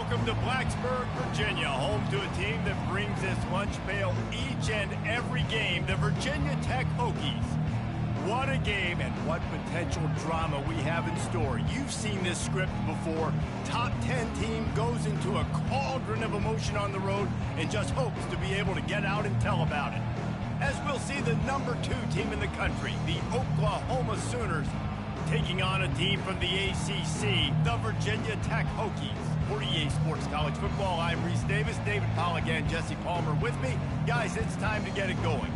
Welcome to Blacksburg, Virginia, home to a team that brings this lunch pail each and every game, the Virginia Tech Hokies. What a game and what potential drama we have in store. You've seen this script before. Top 10 team goes into a cauldron of emotion on the road and just hopes to be able to get out and tell about it. As we'll see the number 2 team in the country, the Oklahoma Sooners, taking on a team from the ACC, the Virginia Tech Hokies. For EA Sports College Football, I'm Reese Davis, David Pollack, and Jesse Palmer with me. Guys, it's time to get it going.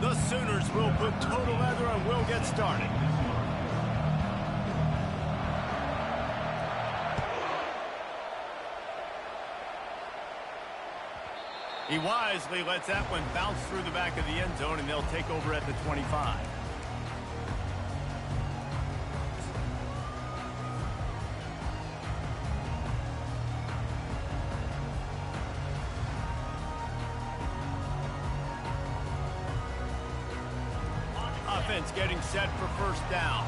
The Sooners will put total leather and we'll get started. He wisely lets that one bounce through the back of the end zone, and they'll take over at the 25. Offense getting set for first down.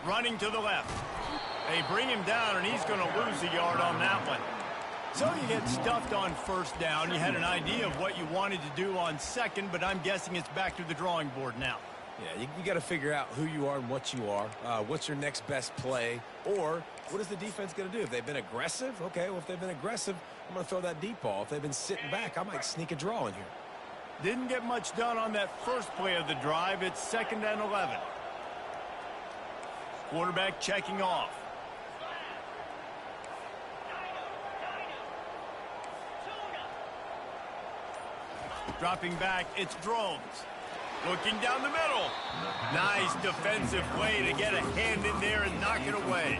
Running to the left. They bring him down, and he's going to lose a yard on that one. So you get stuffed on first down. You had an idea of what you wanted to do on second, but I'm guessing it's back to the drawing board now. Yeah, you got to figure out who you are and what you are. What's your next best play? Or what is the defense going to do? If they've been aggressive, okay, well, if they've been aggressive, I'm going to throw that deep ball. If they've been sitting back, I might sneak a draw in here. Didn't get much done on that first play of the drive. It's 2nd and 11. Quarterback checking off. Dropping back, it's Drones. Looking down the middle. Nice defensive play to get a hand in there and knock it away.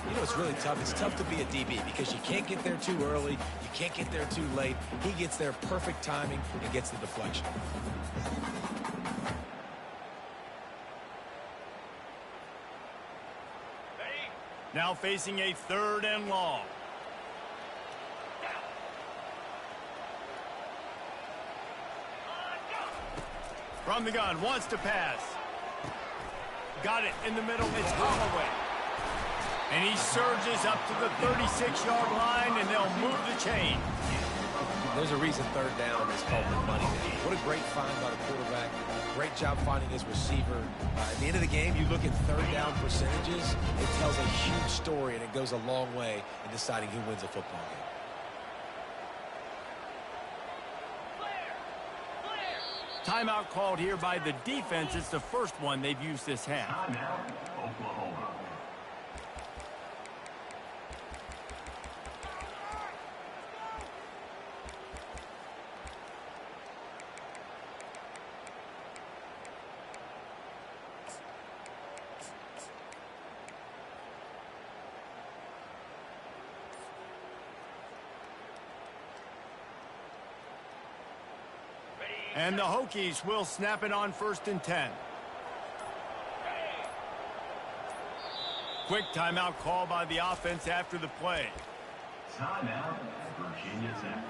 You know, it's really tough. It's tough to be a DB because you can't get there too early. You can't get there too late. He gets there perfect timing and gets the deflection. Now facing a 3rd and long. From the gun, wants to pass. Got it in the middle, it's Holloway. And he surges up to the 36-yard line, and they'll move the chain. There's a reason 3rd down is called the money down. What a great find by the quarterback. Great job finding his receiver. At the end of the game, you look at 3rd down percentages. It tells a huge story, and it goes a long way in deciding who wins a football game. Timeout called here by the defense. It's the first one they've used this half. Timeout, Oklahoma. And the Hokies will snap it on 1st and 10. Quick timeout call by the offense after the play. Timeout, Virginia Tech.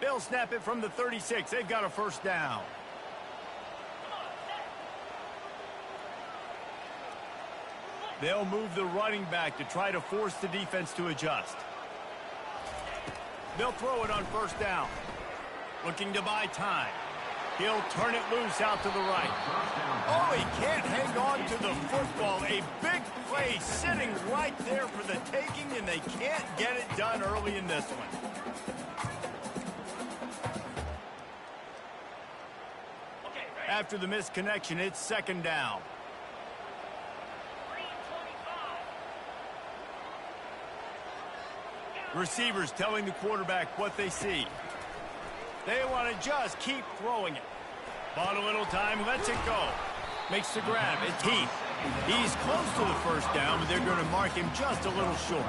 They'll snap it from the 36. They've got a 1st down. They'll move the running back to try to force the defense to adjust. They'll throw it on 1st down. Looking to buy time. He'll turn it loose out to the right. Oh, he can't hang on to the football. A big play sitting right there for the taking, and they can't get it done early in this one. After the missed connection, it's 2nd down. Receivers telling the quarterback what they see. They want to just keep throwing it. Bought a little time, lets it go. Makes the grab. It's Heath. He's close to the 1st down, but they're going to mark him just a little short.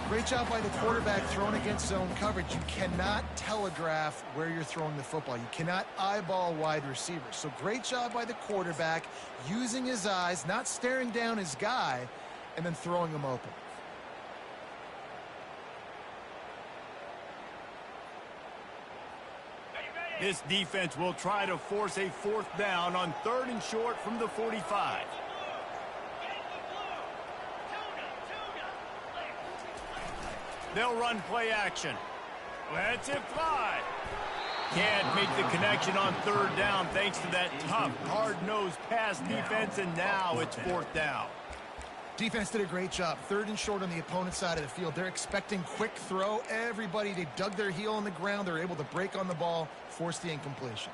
Great job by the quarterback throwing against zone coverage. You cannot telegraph where you're throwing the football. You cannot eyeball wide receivers. So great job by the quarterback using his eyes, not staring down his guy, and then throwing him open. This defense will try to force a 4th down on 3rd and short from the 45. They'll run play action. Lets it fly. Can't make the connection on 3rd down thanks to that tough, hard-nosed pass defense, and now it's 4th down. Defense did a great job. 3rd and short on the opponent's side of the field. They're expecting quick throw. Everybody, they dug their heel on the ground. They're able to break on the ball, force the incompletion.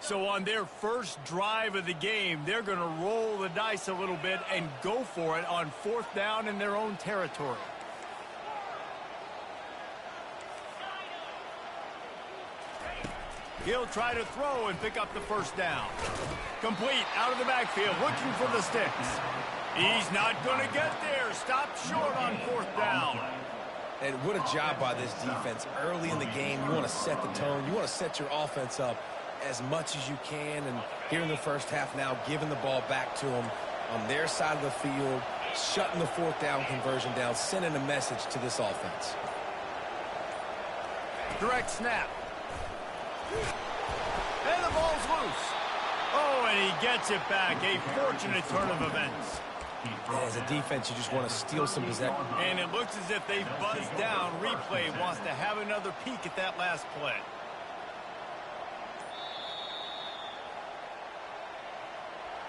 So on their first drive of the game, they're going to roll the dice a little bit and go for it on 4th down in their own territory. He'll try to throw and pick up the 1st down. Complete out of the backfield, looking for the sticks. He's not going to get there. Stopped short on 4th down. And what a job by this defense. Early in the game, you want to set the tone. You want to set your offense up as much as you can. And here in the first half now, giving the ball back to them on their side of the field, shutting the 4th down conversion down, sending a message to this offense. Direct snap. And the ball's loose. Oh, and he gets it back. A fortunate turn of events. And as a defense, you just want to steal some possession. And it looks as if they buzzed down. Replay wants to have another peek at that last play.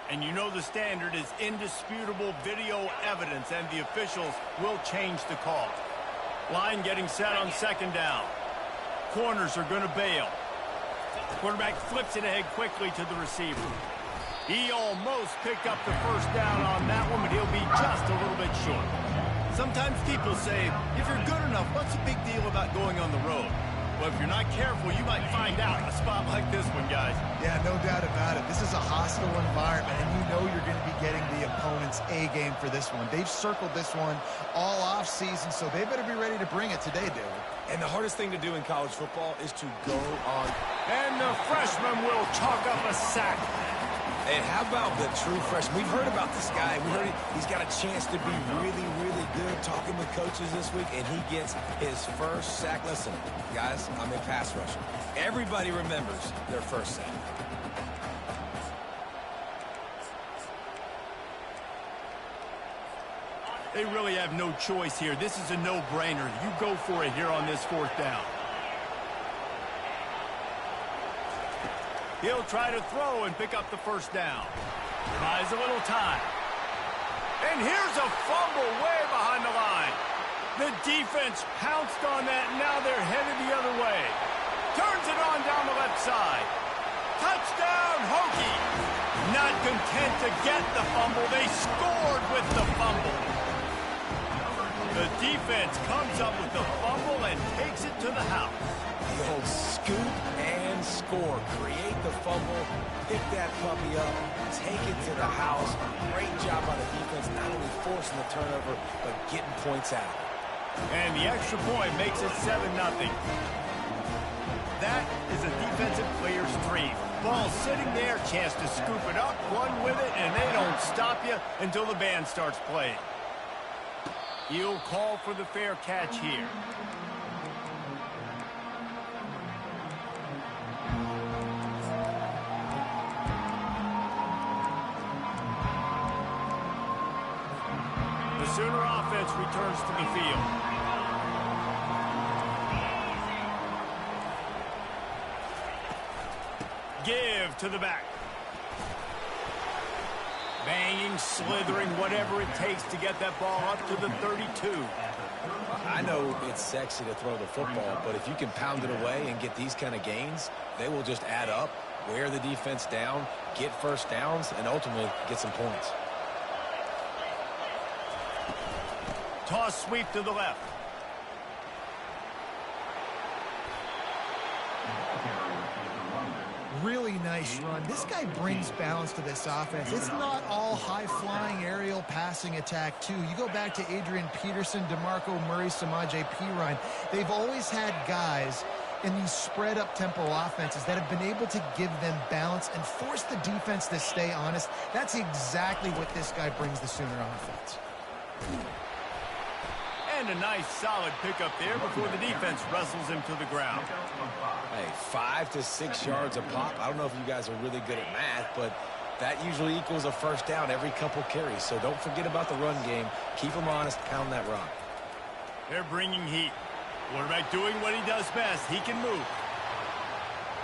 And you know the standard is indisputable video evidence, and the officials will change the call. Line getting set on 2nd down. Corners are going to bail. Quarterback flips it ahead quickly to the receiver. He almost picked up the 1st down on that one, but he'll be just a little bit short. Sometimes people say, if you're good enough, what's the big deal about going on the road? Well, if you're not careful, you might find out in a spot like this one, guys. Yeah, no doubt about it. This is a hostile environment, and you know you're going to be getting the opponent's A game for this one. They've circled this one all off season, so they better be ready to bring it today, David. And the hardest thing to do in college football is to go on. And the freshman will chalk up a sack. And how about the true freshman? We've heard about this guy. We heard he's got a chance to be really, really good. Talking with coaches this week, and he gets his 1st sack. Listen, guys, I'm a pass rusher. Everybody remembers their 1st sack. They really have no choice here. This is a no-brainer. You go for it here on this 4th down. He'll try to throw and pick up the 1st down. Buys a little time. And here's a fumble way behind the line. The defense pounced on that, and now they're headed the other way. Turns it on down the left side. Touchdown, Hokie! Not content to get the fumble, they scored with the fumble. The defense comes up with the fumble and takes it to the house. The old scoop and score. Create the fumble, pick that puppy up, take it to the house. Great job by the defense, not only forcing the turnover, but getting points out. And the extra point makes it 7-0. That is a defensive player's dream. Ball sitting there, chance to scoop it up, run with it, and they don't stop you until the band starts playing. He'll call for the fair catch here. The Sooner offense returns to the field. Give to the back. Banging, slithering, whatever it takes to get that ball up to the 32. I know it's sexy to throw the football, but if you can pound it away and get these kind of gains, they will just add up, wear the defense down, get 1st downs, and ultimately get some points. Toss sweep to the left. Really nice run. This guy brings balance to this offense. It's not all high-flying aerial passing attack, too. You go back to Adrian Peterson, DeMarco Murray, Samaje Perine. They've always had guys in these spread-up tempo offenses that have been able to give them balance and force the defense to stay honest. That's exactly what this guy brings the Sooner offense. And a nice solid pickup there before the defense wrestles him to the ground. Hey, 5 to 6 yards a pop. I don't know if you guys are really good at math, but that usually equals a first down every couple carries. So don't forget about the run game. Keep them honest, pound that rock. They're bringing heat. Quarterback doing what he does best. He can move.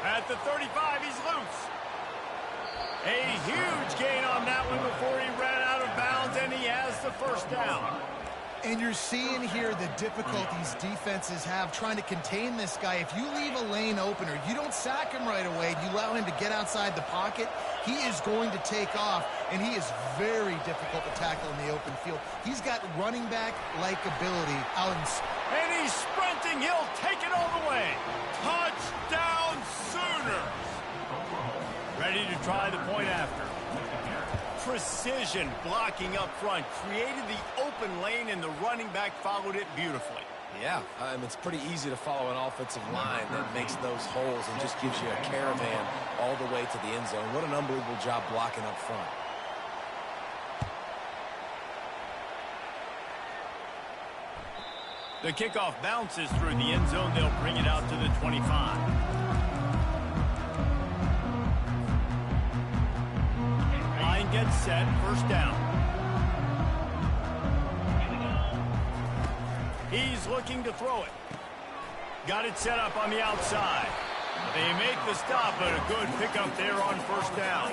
At the 35, he's loose. A huge gain on that one before he ran out of bounds, and he has the first down. And you're seeing here the difficulties defenses have trying to contain this guy. If you leave a lane open or you don't sack him right away, you allow him to get outside the pocket, he is going to take off, and he is very difficult to tackle in the open field. He's got running back-like ability out in... And he's sprinting. He'll take it all the way. Touchdown Sooners. Ready to try the point after. Precision blocking up front. Created the open lane, and the running back followed it beautifully. Yeah, it's pretty easy to follow an offensive line that makes those holes and just gives you a caravan all the way to the end zone. What an unbelievable job blocking up front. The kickoff bounces through the end zone. They'll bring it out to the 25. Line gets set. First down. He's looking to throw it. Got it set up on the outside. They make the stop, but a good pickup there on first down.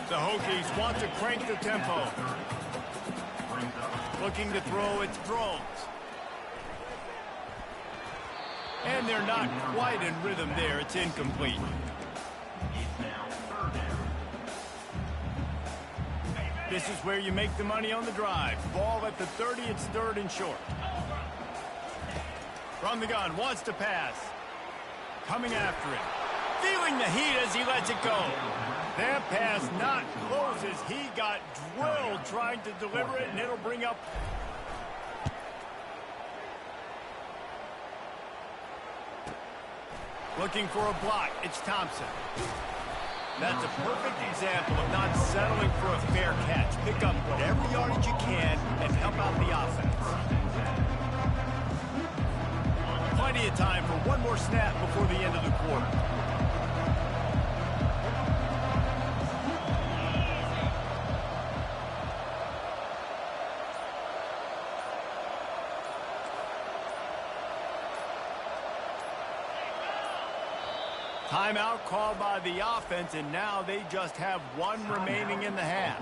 The Hokies want to crank the tempo. Looking to throw, it's throws. And they're not quite in rhythm there. It's incomplete. This is where you make the money on the drive. Ball at the 30, it's third and short. From the gun, wants to pass. Coming after it. Feeling the heat as he lets it go. That pass not closes. He got drilled trying to deliver it, and it'll bring up... Looking for a block. It's Thompson. That's a perfect example of not settling for a fair catch. Pick up whatever yardage you can and help out the offense. Plenty of time for one more snap before the end of the quarter. Timeout called by the offense, and now they just have one remaining in the half.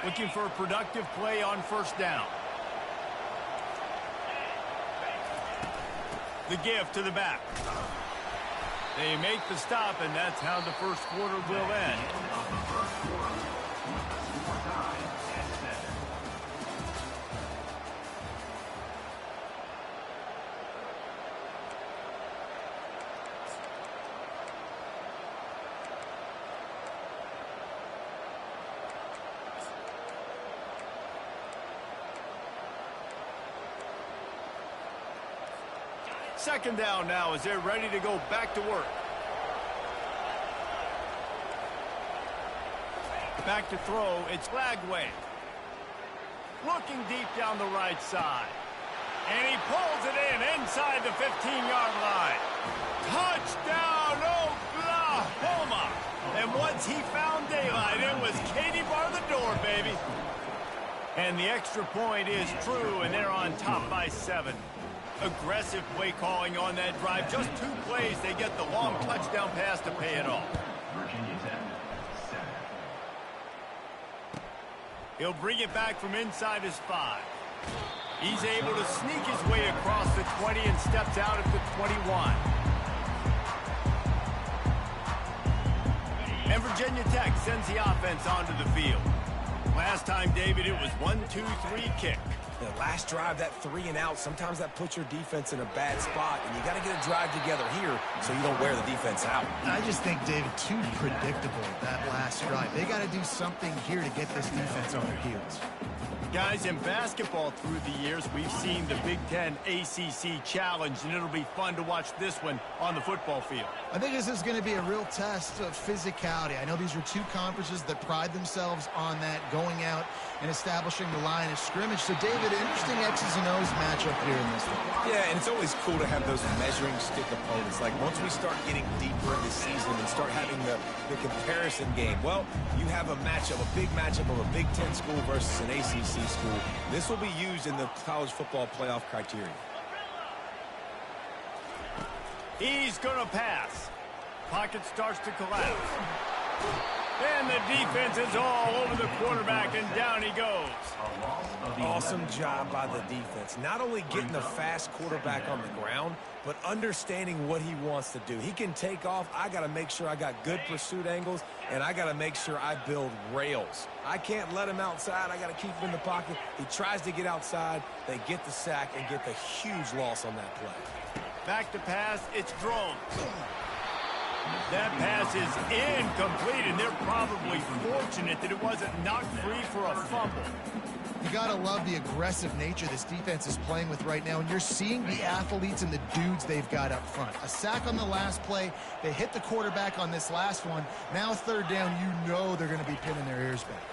Looking for a productive play on first down. The give to the back. They make the stop, and that's how the first quarter will end. Second down now as they're ready to go back to work. Back to throw, it's Lagway. Looking deep down the right side. And he pulls it in inside the 15-yard line. Touchdown, Oklahoma! And once he found daylight, it was Katie bar the door, baby. And the extra point is true, and they're on top by 7. Aggressive play calling on that drive. Just 2 plays, they get the long touchdown pass to pay it off. He'll bring it back from inside his 5. He's able to sneak his way across the 20 and steps out at the 21. And Virginia Tech sends the offense onto the field. Last time, David, it was 1-2-3 kick. The last drive, that 3 and out, sometimes that puts your defense in a bad spot, and you got to get a drive together here so you don't wear the defense out. I just think, David, too predictable, that last drive. They got to do something here to get this defense on their heels. Guys, in basketball through the years, we've seen the Big Ten ACC Challenge, and it'll be fun to watch this one on the football field. I think this is going to be a real test of physicality. I know these are two conferences that pride themselves on that, going out and establishing the line of scrimmage. So, David, interesting X's and O's matchup here in this one. Yeah, and it's always cool to have those measuring stick opponents. Like, once we start getting deeper in the season and start having the comparison game, well, you have a matchup, a big matchup of a Big Ten school versus an ACC school. This will be used in the college football playoff criteria. He's going to pass. Pocket starts to collapse. And the defense is all over the quarterback, and down he goes. Awesome job by the defense. Not only getting the fast quarterback on the ground, but understanding what he wants to do. He can take off. I got to make sure I got good pursuit angles, and I got to make sure I build rails. I can't let him outside. I got to keep him in the pocket. He tries to get outside. They get the sack and get the huge loss on that play. Back to pass. It's thrown. That pass is incomplete, and they're probably fortunate that it wasn't knocked free for a fumble. You got to love the aggressive nature this defense is playing with right now, and you're seeing the athletes and the dudes they've got up front. A sack on the last play. They hit the quarterback on this last one. Now third down, you know they're going to be pinning their ears back.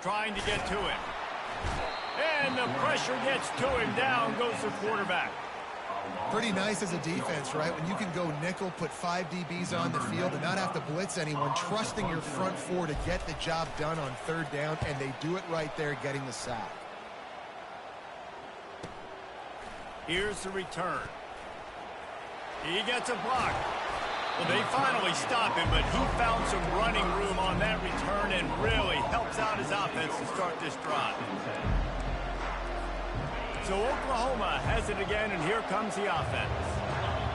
Trying to get to him. And the pressure gets to him. Down goes the quarterback. Pretty nice as a defense, right? When you can go nickel, put 5 DBs on the field and not have to blitz anyone, trusting your front four to get the job done on third down, and they do it right there, getting the sack. Here's the return. He gets a block. Well, they finally stop him, but he found some running room on that return and really helps out his offense to start this drive. So Oklahoma has it again, and here comes the offense.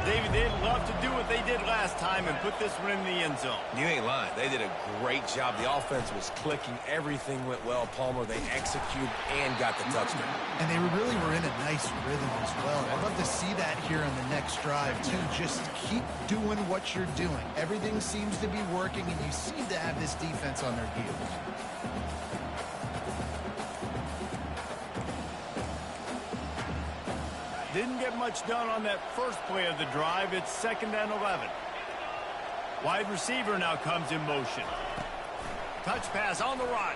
David, they'd love to do what they did last time and put this one in the end zone. You ain't lying. They did a great job. The offense was clicking. Everything went well. Palmer, they executed and got the touchdown. And they really were in a nice rhythm as well. I'd love to see that here on the next drive, too. Just keep doing what you're doing. Everything seems to be working, and you seem to have this defense on their heels. Didn't get much done on that first play of the drive. It's 2nd and 11. Wide receiver now comes in motion. Touch pass on the run.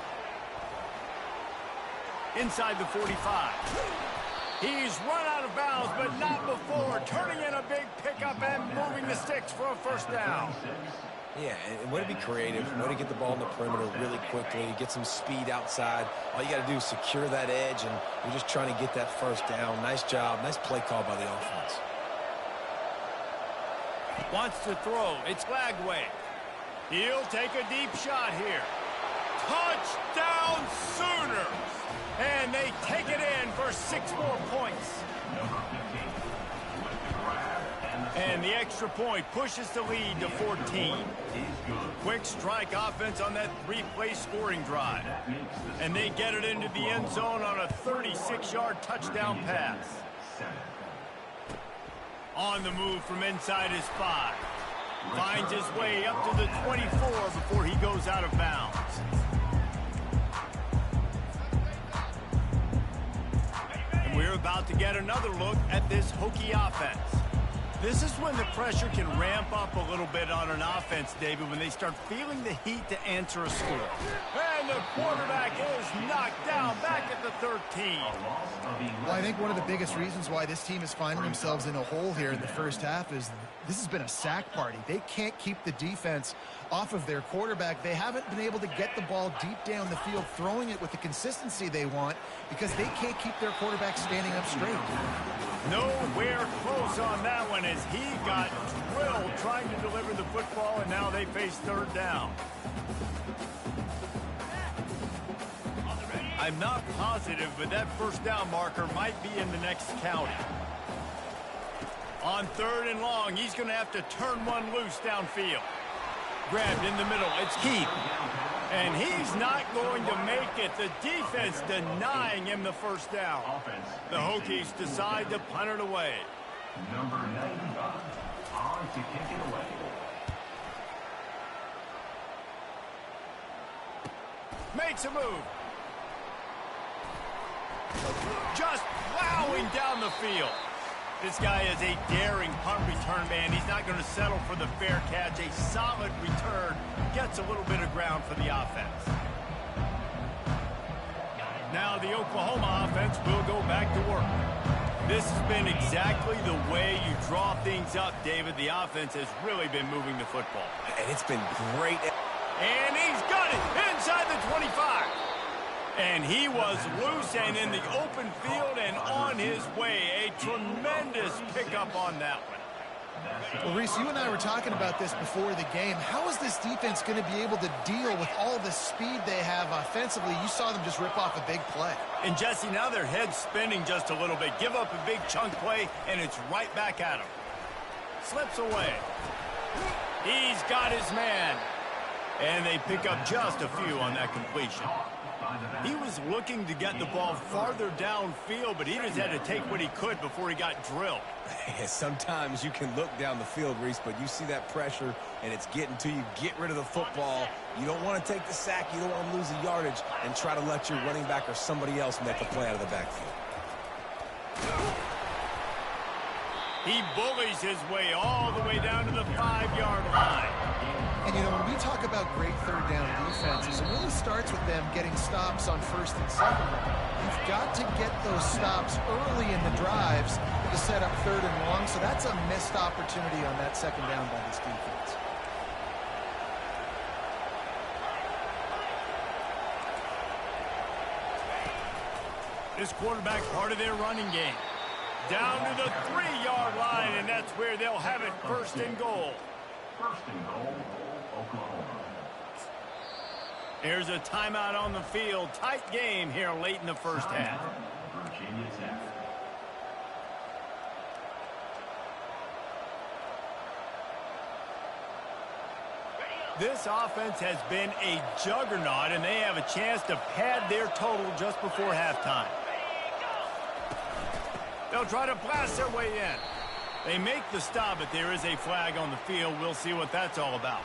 Inside the 45. He's run out of bounds, but not before. Turning in a big pickup and moving the sticks for a first down. Yeah, and way to be creative, way to get the ball in the perimeter really quickly, get some speed outside. All you got to do is secure that edge, and you're just trying to get that first down. Nice job. Nice play call by the offense. Wants to throw. It's Lagway. He'll take a deep shot here. Touchdown Sooners! And they take it in for 6 more points. And the extra point pushes the lead to 14. Quick strike offense on that 3-play scoring drive. And they get it into the end zone on a 36-yard touchdown pass. On the move from inside his 5. Finds his way up to the 24 before he goes out of bounds. And we're about to get another look at this Hokie offense. This is when the pressure can ramp up a little bit on an offense, David, when they start feeling the heat to answer a score. And the quarterback is knocked down back at the 13. Well, I think one of the biggest reasons why this team is finding themselves in a hole here in the first half is this has been a sack party. They can't keep the defense off of their quarterback. They haven't been able to get the ball deep down the field, throwing it with the consistency they want because they can't keep their quarterback standing up straight. Nowhere close on that one as he got drilled trying to deliver the football, and now they face third down. I'm not positive, but that first down marker might be in the next county. On 3rd and long, he's going to have to turn one loose downfield. grabbed in the middle. It's Keith. And he's not going to make it. The defense denying him the first down. The Hokies decide to punt it away. Number 95 on to kick it away. Makes a move. Just plowing down the field. This guy is a daring punt return man. He's not going to settle for the fair catch. A solid return gets a little bit of ground for the offense. Now the Oklahoma offense will go back to work. This has been exactly the way you draw things up, David. The offense has really been moving the football. And it's been great. And he's got it inside the 25. And he was loose and in the open field and on his way. A tremendous pickup on that one. Well, Reese, you and I were talking about this before the game. How is this defense going to be able to deal with all the speed they have offensively? You saw them just rip off a big play. And, Jesse, now their head's spinning just a little bit. Give up a big chunk play, and it's right back at him. Slips away. He's got his man. And they pick up just a few on that completion. He was looking to get the ball farther downfield, but he just had to take what he could before he got drilled. Sometimes you can look down the field, Reese, but you see that pressure, and it's getting to you. Get rid of the football. You don't want to take the sack. You don't want to lose the yardage, and try to let your running back or somebody else make a play out of the backfield. He bullies his way all the way down to the 5-yard line. And, you know, when we talk about great third down defenses, it really starts with them getting stops on first and second down. You've got to get those stops early in the drives to set up third and long, so that's a missed opportunity on that second down by this defense. This quarterback part of their running game. Down to the 3-yard line, and that's where they'll have it first and goal. First and goal, Oklahoma. Here's a timeout on the field. Tight game here late in the first half. Virginia Tech. This offense has been a juggernaut, and they have a chance to pad their total just before halftime. They'll try to blast their way in. They make the stop, but there is a flag on the field. We'll see what that's all about.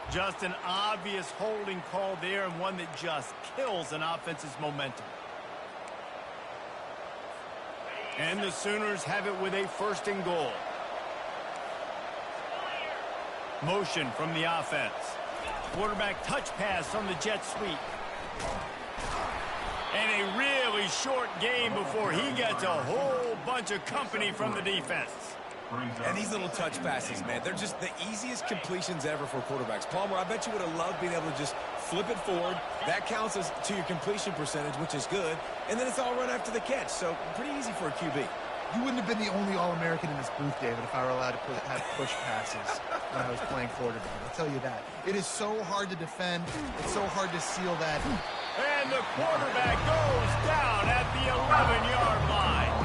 Just an obvious holding call there, and one that just kills an offense's momentum. And the Sooners have it with a first and goal. Motion from the offense. Quarterback touch pass on the jet sweep. And a really short game before he gets a whole bunch of company from the defense. And these little touch passes, man, they're just the easiest completions ever for quarterbacks. Palmer, I bet you would have loved being able to just flip it forward. That counts as to your completion percentage, which is good. And then it's all run after the catch. So pretty easy for a QB. You wouldn't have been the only All-American in this booth, David, if I were allowed to have push passes when I was playing quarterback. I'll tell you that. It is so hard to defend. It's so hard to seal that. And the quarterback goes down at the 11-yard line.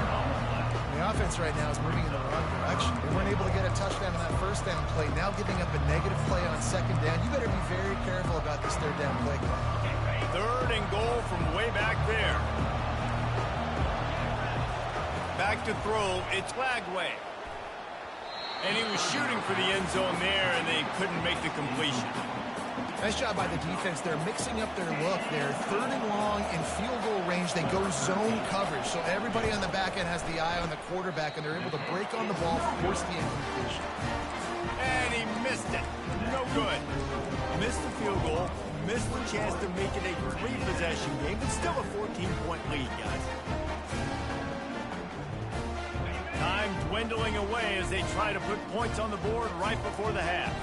The offense right now is moving in the wrong direction. They weren't able to get a touchdown on that first down play. Now giving up a negative play on second down. You better be very careful about this third down play. Third and goal from way back there. Back to throw. It's Flagway. And he was shooting for the end zone there, and they couldn't make the completion. Nice job by the defense. They're mixing up their look. They're third and long in field goal range. They go zone coverage. So everybody on the back end has the eye on the quarterback, and they're able to break on the ball, force the incompletion. And he missed it. No good. Missed the field goal. Missed the chance to make it a 3-possession game, but still a 14-point lead, guys. Time dwindling away as they try to put points on the board right before the half.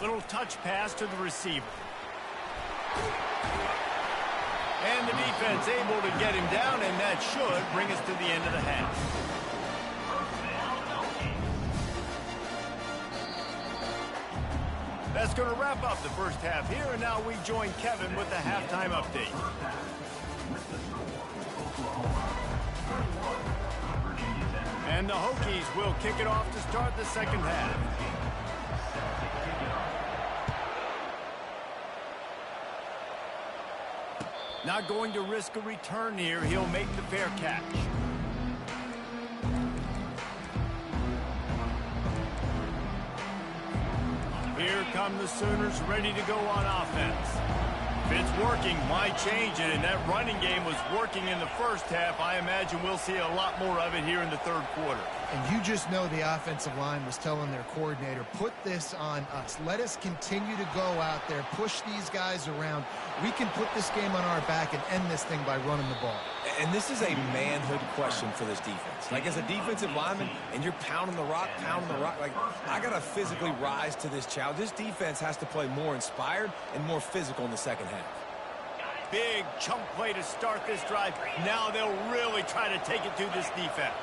Little touch pass to the receiver. And the defense able to get him down, and that should bring us to the end of the half. That's going to wrap up the first half here, and now we join Kevin with the halftime update. And the Hokies will kick it off to start the second half. Not going to risk a return here. He'll make the fair catch. Here come the Sooners ready to go on offense. If it's working, why change it? And that running game was working in the first half. I imagine we'll see a lot more of it here in the third quarter. And you just know the offensive line was telling their coordinator, put this on us. Let us continue to go out there, push these guys around. We can put this game on our back and end this thing by running the ball. And this is a manhood question for this defense. Like, as a defensive lineman, and you're pounding the rock, like, I got to physically rise to this challenge. This defense has to play more inspired and more physical in the second half. Big chunk play to start this drive. Now they'll really try to take it to this defense.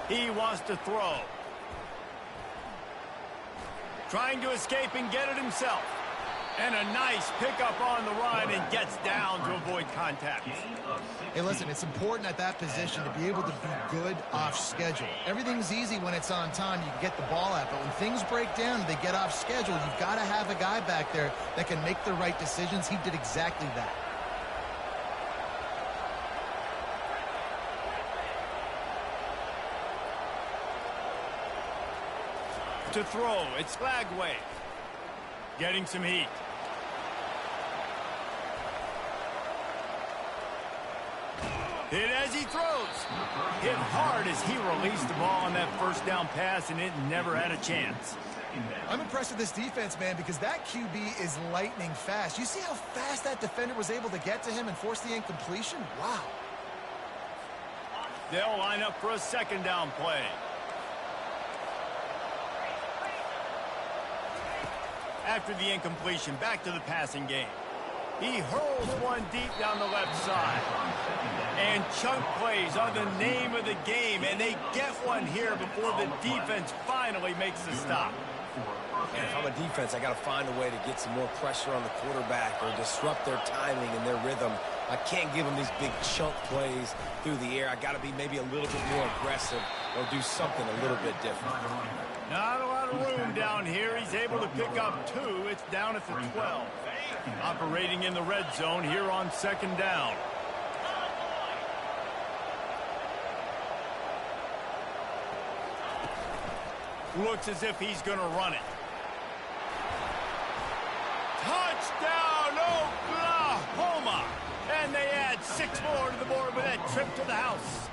He wants to throw. Trying to escape and get it himself. And a nice pickup on the run and gets down to avoid contact. Hey, listen, it's important at that position to be able to be good off schedule. Everything's easy when it's on time. You can get the ball out. But when things break down, they get off schedule. You've got to have a guy back there that can make the right decisions. He did exactly that. To throw, it's Lagway. Getting some heat. Hit as he throws. Hit hard as he released the ball on that first down pass, and it never had a chance. I'm impressed with this defense, man, because that QB is lightning fast. You see how fast that defender was able to get to him and force the incompletion? Wow. They'll line up for a second down play. After the incompletion, back to the passing game. He hurls one deep down the left side. And chunk plays are the name of the game, and they get one here before the defense finally makes the stop. And if I'm a defense, I got to find a way to get some more pressure on the quarterback or disrupt their timing and their rhythm. I can't give them these big chunk plays through the air. I got to be maybe a little bit more aggressive or do something a little bit different. Not a lot of room down here. He's able to pick up two. It's down at the 12. Operating in the red zone here on second down. Looks as if he's going to run it. Touchdown, Oklahoma! And they add 6 more to the board with that trip to the house.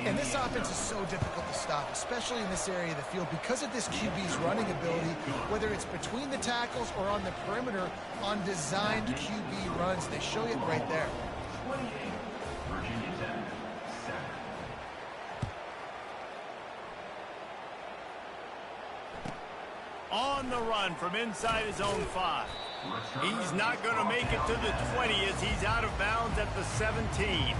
And this offense is so difficult to stop, especially in this area of the field, because of this QB's running ability, whether it's between the tackles or on the perimeter on designed QB runs. They show it right there. 28, Virginia Tech, 7. On the run from inside his own 5. He's not going to make it to the 20 as he's out of bounds at the 17.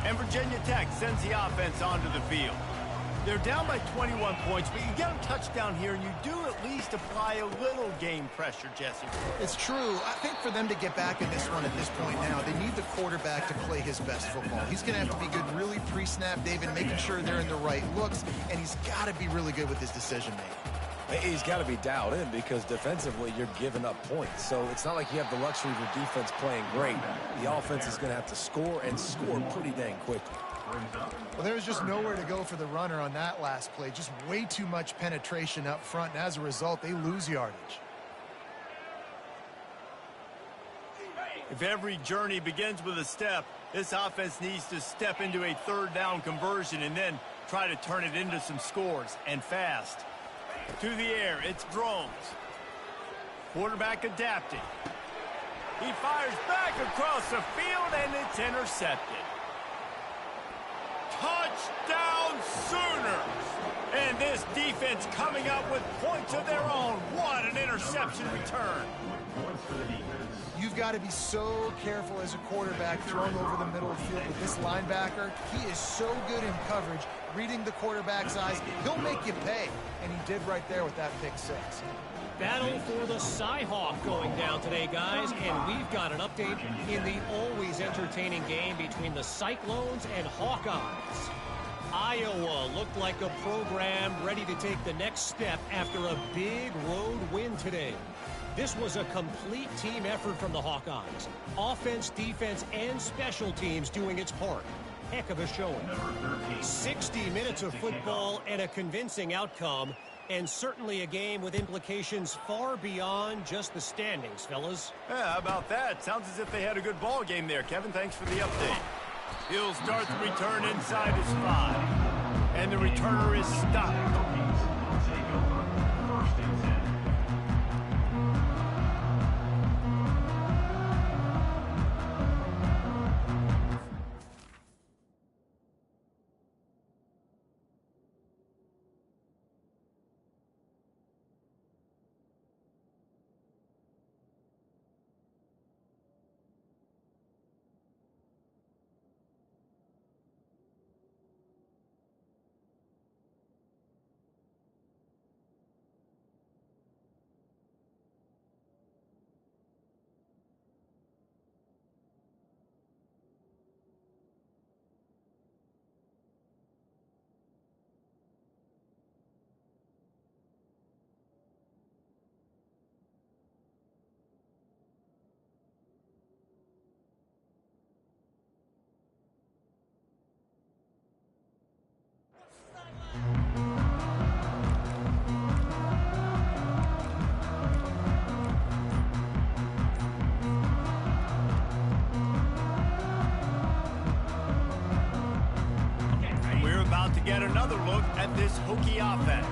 And Virginia Tech sends the offense onto the field. They're down by 21 points, but you get a touchdown here, and you do at least apply a little game pressure, Jesse. It's true. I think for them to get back in this one at this point now, they need the quarterback to play his best football. He's going to have to be good really pre-snap, David, making sure they're in the right looks, and he's got to be really good with his decision-making. He's got to be dialed in because defensively you're giving up points. So it's not like you have the luxury of your defense playing great. The offense is going to have to score and score pretty dang quickly. Well, there was just nowhere to go for the runner on that last play. Just way too much penetration up front, and as a result, they lose yardage. If every journey begins with a step, this offense needs to step into a third down conversion and then try to turn it into some scores, and fast. To the air, it's Drones. Quarterback adapting. He fires back across the field, and it's intercepted. Touchdown Sooners! And this defense coming up with points of their own. What an interception return. You've got to be so careful as a quarterback throwing over the middle of the field with this linebacker. He is so good in coverage, reading the quarterback's eyes. He'll make you pay, and he did right there with that pick 6. Battle for the Cy-Hawk going down today, guys, and we've got an update in the always entertaining game between the Cyclones and Hawkeyes. Iowa looked like a program ready to take the next step after a big road win today. This was a complete team effort from the Hawkeyes. Offense, defense, and special teams doing its part. Heck of a showing. 60 minutes of football and a convincing outcome, and certainly a game with implications far beyond just the standings, fellas. Yeah, how about that? Sounds as if they had a good ball game there. Kevin, thanks for the update. He'll start the return inside his 5. And the returner is stopped. Get another look at this Hokie offense.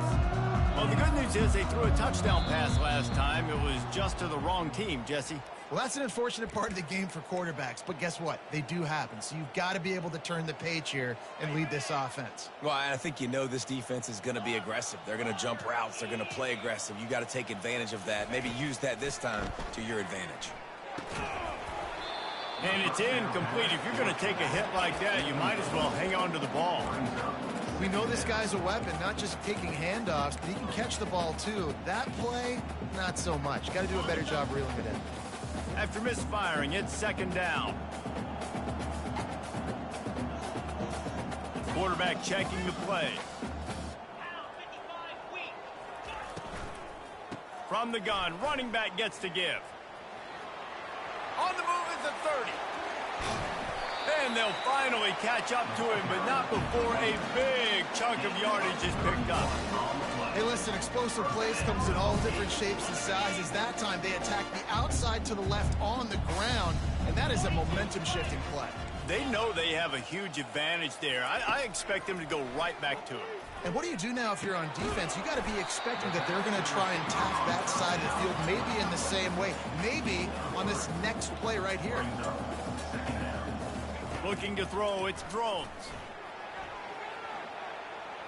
Well, the good news is they threw a touchdown pass last time. It was just to the wrong team, Jesse. Well, that's an unfortunate part of the game for quarterbacks, but guess what? They do happen, so you've got to be able to turn the page here and lead this offense. Well, I think this defense is going to be aggressive. They're going to jump routes. They're going to play aggressive. You got to take advantage of that. Maybe use that this time to your advantage. And it's incomplete. If you're going to take a hit like that, you might as well hang on to the ball. We know this guy's a weapon, not just taking handoffs, but he can catch the ball too. That play, not so much. Got to do a better job reeling it in. After misfiring, it's second down. Quarterback checking the play. From the gun, running back gets to give. On the move is the 30. And they'll finally catch up to him, but not before a big chunk of yardage is picked up. Hey, listen, explosive plays comes in all different shapes and sizes. That time they attack the outside to the left on the ground, and that is a momentum-shifting play. They know they have a huge advantage there. I expect them to go right back to it. And what do you do now if you're on defense? You got to be expecting that they're going to try and tap that side of the field, maybe in the same way, maybe on this next play right here. Looking to throw, it's Drones.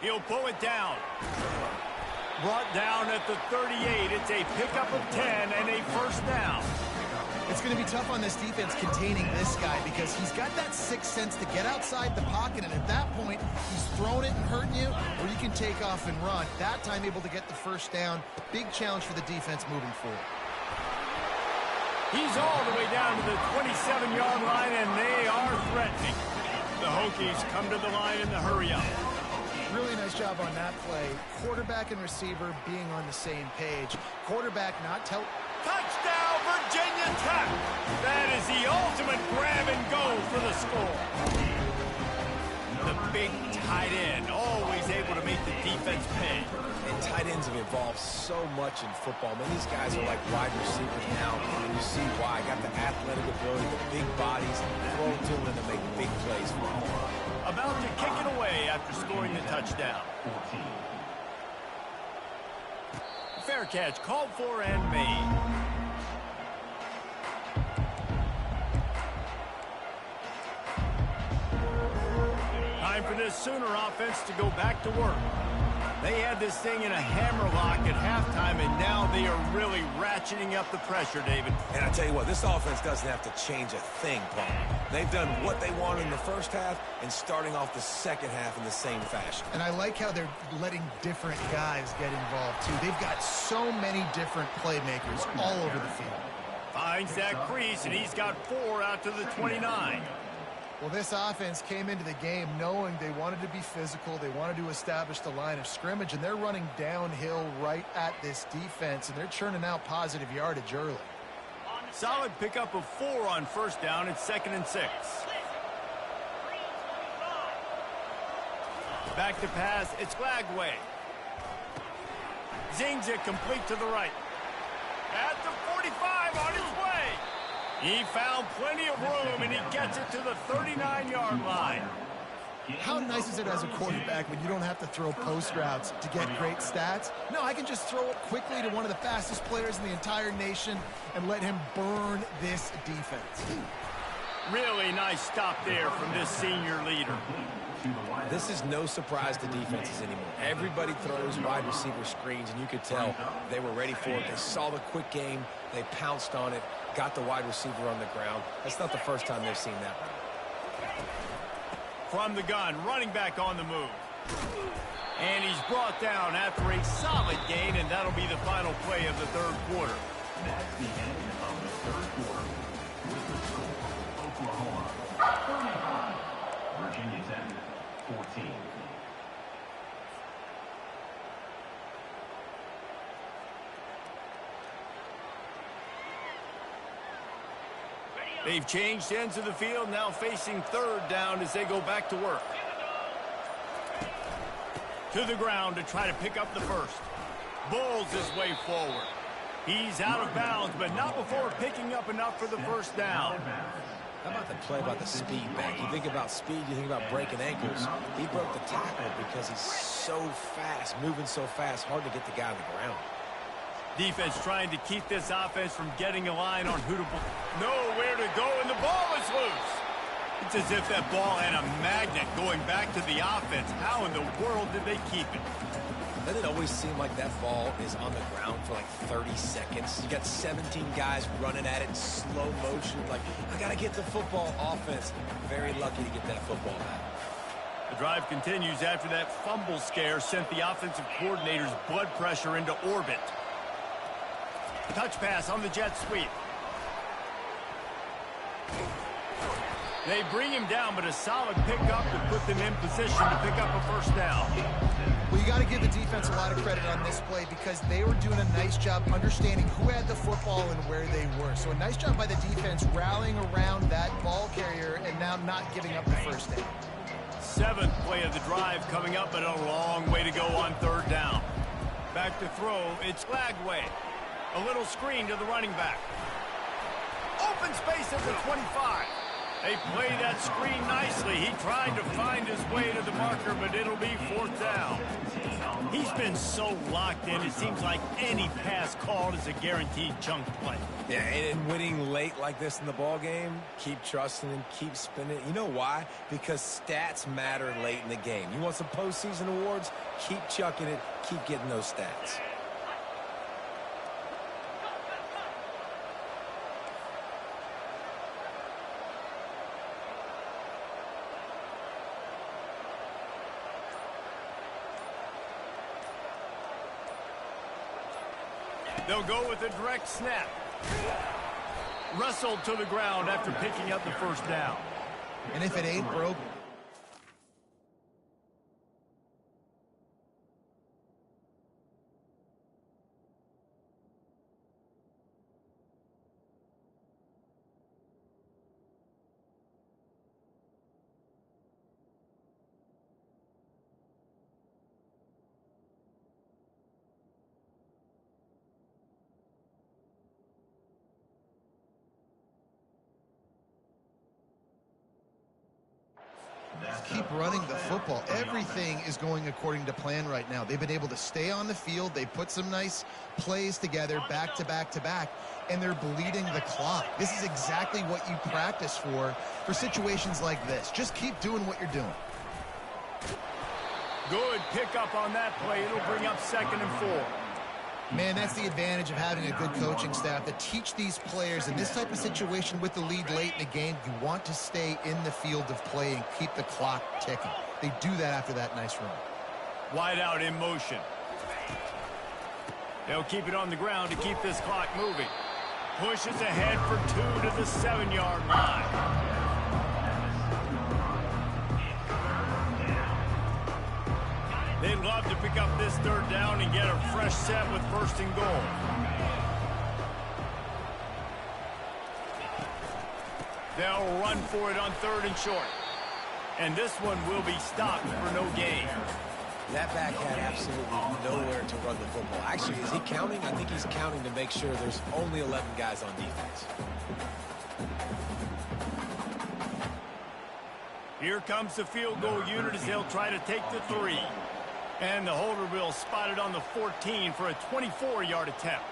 He'll pull it down. Brought down at the 38. It's a pickup of 10 and a first down. It's going to be tough on this defense containing this guy because he's got that sixth sense to get outside the pocket, and at that point, he's throwing it and hurting you, or you can take off and run. That time able to get the first down. Big challenge for the defense moving forward. He's all the way down to the 27-yard line, and they are threatening. The Hokies come to the line in the hurry-up. Really nice job on that play. Quarterback and receiver being on the same page. Quarterback not tell... Touchdown, Virginia Tech! That is the ultimate grab and go for the score. The big tight end, always able to make the defense pay. And tight ends have evolved so much in football. Man, these guys are like wide receivers now, and you see why. Got the athletic ability, the big bodies, throw to them to make big plays for them. About to kick it away after scoring the touchdown. Fair catch, called for and made. Time for this Sooner offense to go back to work. They had this thing in a hammerlock at halftime, and now they are really ratcheting up the pressure, David. And I tell you what, this offense doesn't have to change a thing, Paul. They've done what they wanted in the first half and starting off the second half in the same fashion. And I like how they're letting different guys get involved, too. They've got so many different playmakers all over the field. Finds that crease, and he's got 4 out to the 29. Well, this offense came into the game knowing they wanted to be physical. They wanted to establish the line of scrimmage, and they're running downhill right at this defense, and they're churning out positive yardage early. Solid pickup of 4 on first down. It's 2nd and 6. Back to pass. It's Glagway. Zings it complete to the right. At the 45 on his way. He found plenty of room, and he gets it to the 39-yard line. How nice is it as a quarterback when you don't have to throw post routes to get great stats? No, I can just throw it quickly to one of the fastest players in the entire nation and let him burn this defense. Really nice stop there from this senior leader. This is no surprise to defenses anymore. Everybody throws wide receiver screens, and you could tell they were ready for it. They saw the quick game. They pounced on it, got the wide receiver on the ground. That's not the first time they've seen that. From the gun, running back on the move. And he's brought down after a solid gain, and that'll be the final play of the third quarter. That's the end of the third quarter. With the score, Oklahoma 35, Virginia Tech 14. They've changed ends of the field, now facing third down as they go back to work. To the ground to try to pick up the first. Bulls his way forward. He's out of bounds, but not before picking up enough for the first down. How about the play about the speed back? You think about speed, you think about breaking ankles. He broke the tackle because he's so fast, moving so fast, hard to get the guy on the ground. Defense trying to keep this offense from getting a line on who to nowhere to go, and the ball is loose. It's as if that ball had a magnet going back to the offense. How in the world did they keep it? Doesn't it always seem like that ball is on the ground for like 30 seconds? You got 17 guys running at it in slow motion. Like, I got to get the football. Offense, very lucky to get that football back. The drive continues after that fumble scare sent the offensive coordinator's blood pressure into orbit. Touch pass on the jet sweep. They bring him down, but a solid pickup to put them in position to pick up a first down. Well, you got to give the defense a lot of credit on this play because they were doing a nice job understanding who had the football and where they were. So a nice job by the defense rallying around that ball carrier and now not giving up the first down. 7th play of the drive coming up, but a long way to go on third down. Back to throw, it's Glagway. A little screen to the running back. Open space at the 25. They play that screen nicely. He tried to find his way to the marker, but it'll be 4th down. He's been so locked in, it seems like any pass called is a guaranteed chunk play. Yeah, and winning late like this in the ball game, keep trusting him, keep spinning. You know why? Because stats matter late in the game. You want some postseason awards? Keep chucking it, keep getting those stats. They'll go with a direct snap. Wrestled to the ground after picking up the first down. And if it ain't broke, keep running the football. Everything is going according to plan right now. They've been able to stay on the field. They put some nice plays together back to back to back, and they're bleeding the clock. This is exactly what you practice for situations like this. Just keep doing what you're doing. Good pickup on that play. It'll bring up 2nd and 4. Man, that's the advantage of having a good coaching staff that teach these players in this type of situation with the lead late in the game. You want to stay in the field of play and keep the clock ticking. They do that after that nice run. Wide out in motion. They'll keep it on the ground to keep this clock moving. Pushes ahead for 2 to the 7-yard line. They'd love to pick up this 3rd down and get a fresh set with 1st and goal. They'll run for it on 3rd and short. And this one will be stopped for no gain. That back had absolutely nowhere to run the football. Actually, is he counting? I think he's counting to make sure there's only 11 guys on defense. Here comes the field goal unit as they'll try to take the 3. And the holder will spot it on the 14 for a 24-yard attempt.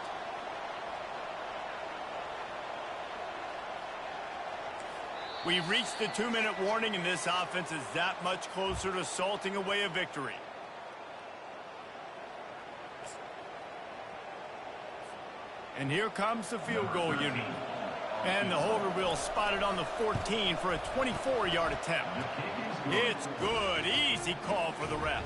We've reached the 2-minute warning, and this offense is that much closer to salting away a victory. And here comes the field goal unit. And the holder will spot it on the 14 for a 24-yard attempt. It's good. Easy call for the refs.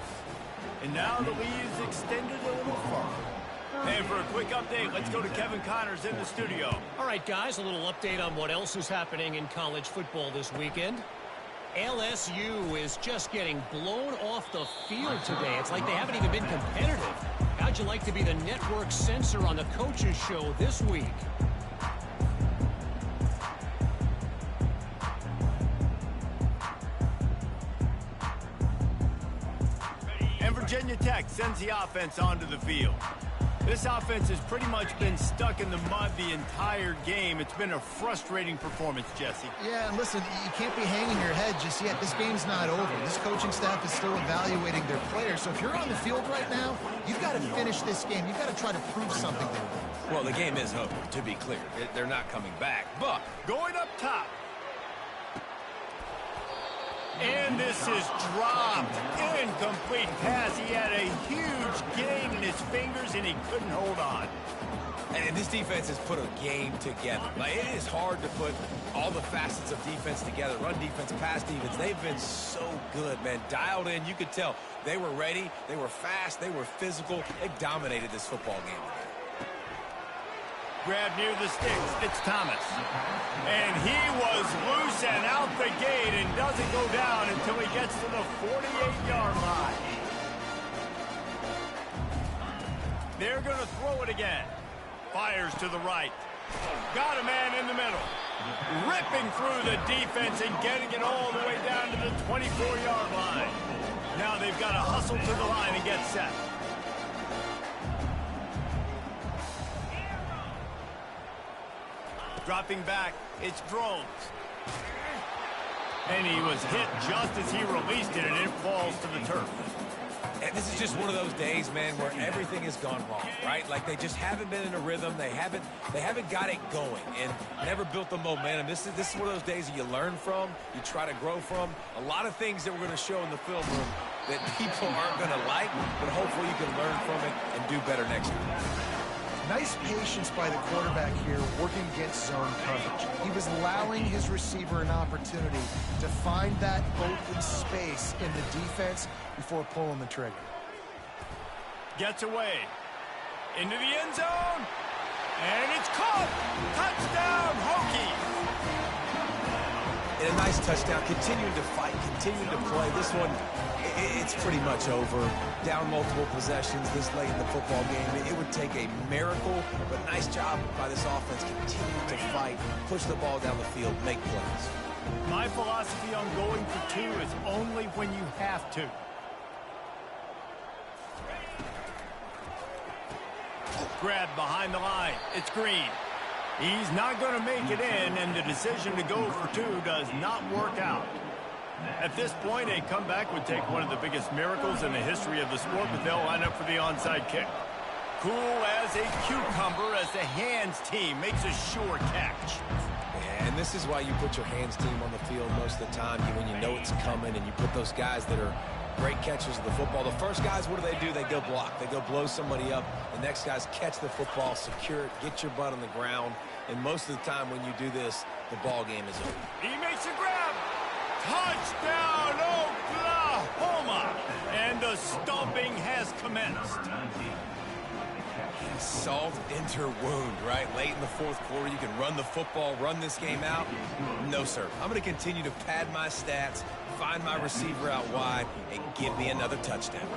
And now the lead is extended a little further. And for a quick update, let's go to Kevin Connors in the studio. All right, guys, a little update on what else is happening in college football this weekend. LSU is just getting blown off the field today. It's like they haven't even been competitive. How'd you like to be the network censor on the coaches show this week? Virginia Tech sends the offense onto the field. This offense has pretty much been stuck in the mud the entire game. It's been a frustrating performance, Jesse. Yeah, and listen, you can't be hanging your head just yet. This game's not over. This coaching staff is still evaluating their players. So if you're on the field right now, you've got to finish this game. You've got to try to prove something there. Well, the game is over, to be clear. They're not coming back. But going up top. And this is dropped. Incomplete pass. He had a huge gain in his fingers, and he couldn't hold on. And this defense has put a game together. Like, it is hard to put all the facets of defense together. Run defense, pass defense. They've been so good, man. Dialed in. You could tell they were ready. They were fast. They were physical. They dominated this football game. Grab near the sticks. It's Thomas. And he was loose and out the gate and doesn't go down until he gets to the 48-yard line. They're going to throw it again. Fires to the right. Got a man in the middle. Ripping through the defense and getting it all the way down to the 24-yard line. Now they've got to hustle to the line and get set. Dropping back, it's Drones. And he was hit just as he released it, and it falls to the turf. And this is just one of those days, man, where everything has gone wrong, right? Like, they just haven't been in a rhythm. They haven't got it going and never built the momentum. This is one of those days that you learn from, you try to grow from. A lot of things that we're going to show in the film room that people aren't going to like, but hopefully you can learn from it and do better next week. Nice patience by the quarterback here working against zone coverage. He was allowing his receiver an opportunity to find that open space in the defense before pulling the trigger. Gets away. Into the end zone. And it's caught. Touchdown, Hokies. And a nice touchdown. Continuing to fight, continuing to play. This one, it's pretty much over. Down multiple possessions this late in the football game. It would take a miracle, but nice job by this offense. Continue to fight, push the ball down the field, make plays. My philosophy on going for two is only when you have to. Grabbed behind the line. It's Green. He's not going to make it in, and the decision to go for two does not work out. At this point, a comeback would take one of the biggest miracles in the history of the sport, but they'll line up for the onside kick. Cool as a cucumber as the hands team makes a sure catch. And this is why you put your hands team on the field most of the time when you know it's coming, and you put those guys that are great catchers of the football. The first guys, what do? They go block. They go blow somebody up. The next guys catch the football, secure it, get your butt on the ground. And most of the time when you do this, the ball game is over. He makes a grab. Touchdown, Oklahoma! And the stomping has commenced. Salt enter wound, right? Late in the fourth quarter, you can run the football, run this game out. No, sir. I'm going to continue to pad my stats, find my receiver out wide, and give me another touchdown.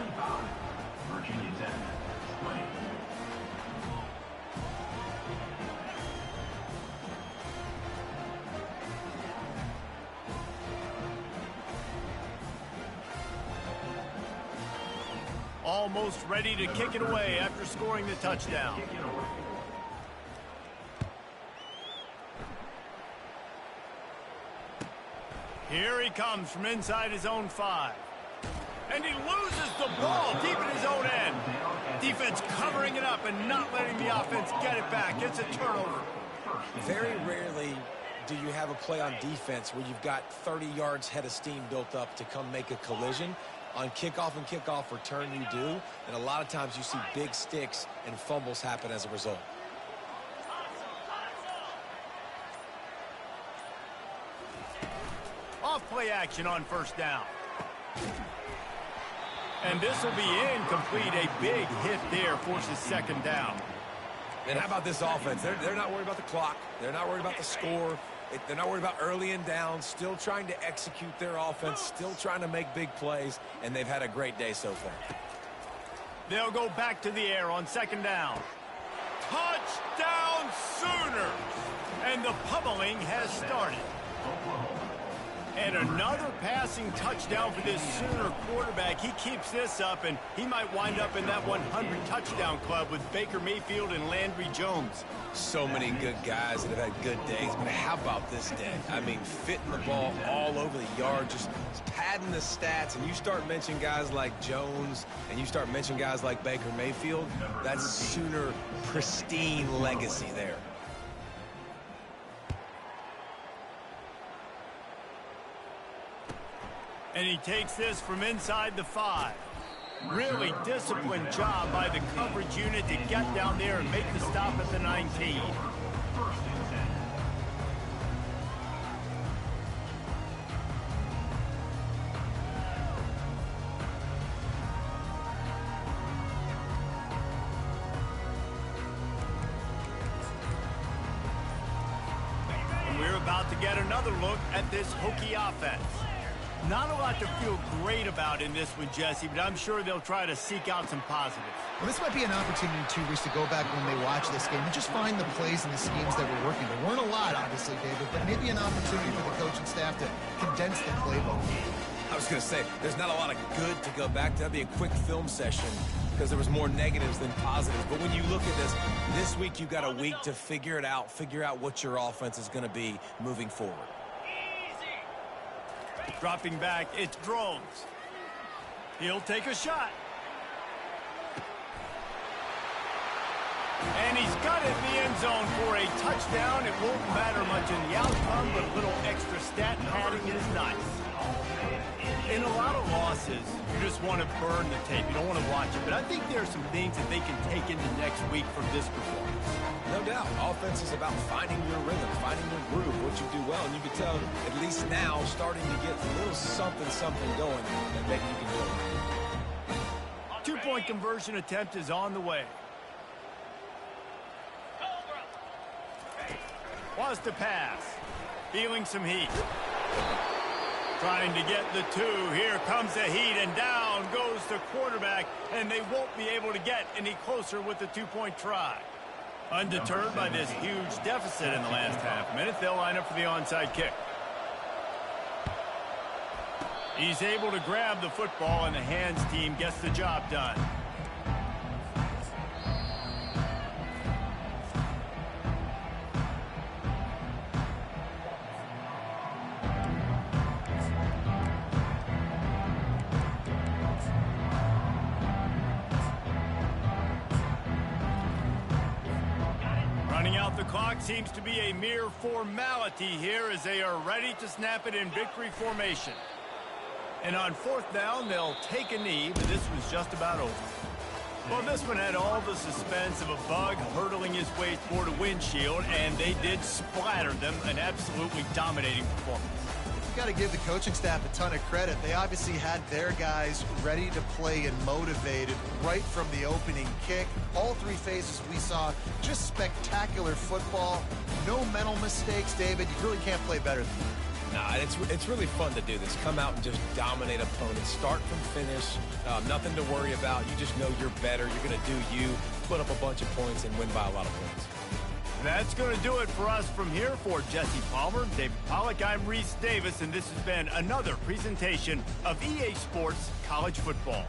Virginia Tech. Almost ready to kick it away after scoring the touchdown. Here he comes from inside his own 5. And he loses the ball deep in his own end. Defense covering it up and not letting the offense get it back. It's a turnover. Very rarely do you have a play on defense where you've got 30 yards head of steam built up to come make a collision. On kickoff and kickoff return, you do. And a lot of times you see big sticks and fumbles happen as a result. Off play action on first down. And this will be incomplete. A big hit there forces second down. And how about this offense? They're not worried about the clock. They're not worried about the score. They're not worried about early and down. Still trying to execute their offense. Still trying to make big plays. And they've had a great day so far. They'll go back to the air on second down. Touchdown Sooners! And the pummeling has started. And another passing touchdown for this Sooner quarterback. He keeps this up, and he might wind up in that 100 touchdown club with Baker Mayfield and Landry Jones. So many good guys that have had good days, but how about this day? I mean, fitting the ball all over the yard, just padding the stats, and you start mentioning guys like Jones, and you start mentioning guys like Baker Mayfield, that's Sooner pristine legacy there. And he takes this from inside the 5. Really disciplined job by the coverage unit to get down there and make the stop at the 19. And we're about to get another look at this Hokie offense. Not a lot to feel great about in this one, Jesse, but I'm sure they'll try to seek out some positives. Well, this might be an opportunity, too, Reese, to go back when they watch this game and just find the plays and the schemes that were working. There weren't a lot, obviously, David, but maybe an opportunity for the coaching staff to condense the playbook. I was going to say, there's not a lot of good to go back to. That'd be a quick film session because there was more negatives than positives. But when you look at this week you've got a week to figure it out, figure out what your offense is going to be moving forward. Dropping back, it's Drones. He'll take a shot. And he's got it in the end zone for a touchdown. It won't matter much in the outcome, but a little extra stat padding is nice. In a lot of losses, you just want to burn the tape. You don't want to watch it. But I think there are some things that they can take into next week from this performance. No doubt. Offense is about finding your rhythm, finding your groove, what you do well. And you can tell, at least now, starting to get a little something going that maybe you can do it. Two-point conversion attempt is on the way. Was the pass. Feeling some heat. Trying to get the 2. Here comes the heat, and down goes the quarterback, and they won't be able to get any closer with the 2-point try. Undeterred by this huge deficit in the last half minute, they'll line up for the onside kick. He's able to grab the football, and the hands team gets the job done. Running out the clock seems to be a mere formality here as they are ready to snap it in victory formation. And on 4th down, they'll take a knee, but this was just about over. Well, this one had all the suspense of a bug hurtling his way toward a windshield, and they did splatter them, an absolutely dominating performance. Got to give the coaching staff a ton of credit. They obviously had their guys ready to play and motivated right from the opening kick. All three phases we saw, just spectacular football. No mental mistakes, David. You really can't play better than that. Nah, it's really fun to do this. Come out and just dominate opponents. Start from finish. Nothing to worry about. You just know you're better. You're going to do you, put up a bunch of points, and win by a lot of points. That's going to do it for us from here. For Jesse Palmer, David Pollack, I'm Reese Davis, and this has been another presentation of EA Sports College Football.